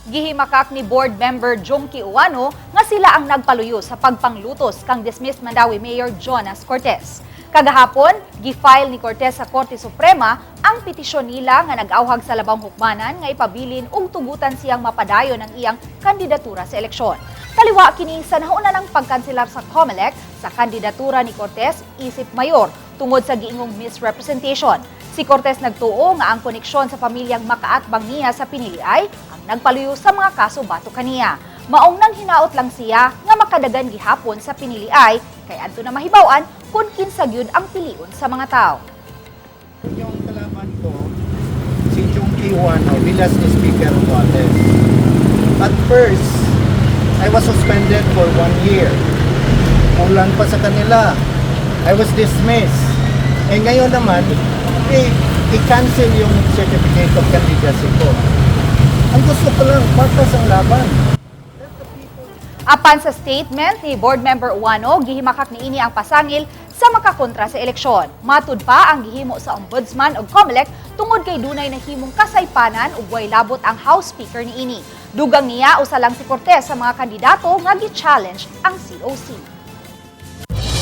Gihimakak ni Board Member Jonkie Ouano nga sila ang nagpaluyo sa pagpanglutos kang dismissed Mandaue Mayor Jonas Cortes. Kagahapon, gifile ni Cortes sa Korte Suprema ang petisyon nila nga nag-awhag sa labaw'ng hukmanan nga ipabilin ug tugutan siyang mapadayon ng iyang kandidatura sa eleksyon. Kaliwa kini sa nauna ng pagkanselar sa COMELEC sa kandidatura ni Cortes isip mayor tungod sa giingong misrepresentation. Si Cortes nagtuo nga ang koneksyon sa pamilyang makaatbang niya sa pinili ay ang nagpaluyo sa mga kaso bato kaniya. Maong nang hinaot lang siya nga makadagan gihapon sa pinili ay kay adto na mahibaw-an kung kinsa gyud ang pilion sa mga tao. Yung kalaban ko, si Jonkie Ouano, bilas ni Speaker Cortes. At first, I was suspended for 1 year. Ulan pa sa kanila. I was dismissed. Eh ngayon naman, i-cancel yung certificate of candidacy ko. Ang gusto ko lang, patas ang laban. Apan sa statement ni Board Member Ouano, gihimakak niini ang pasangil sa makakontra sa eleksyon. Matud pa ang gihimo sa Ombudsman ug COMELEC tungod kay dunay nahimong kasaypanan ug way labot ang House Speaker niini. Dugang niya usa lang si Cortes sa mga kandidato nga gi-challenge ang COC.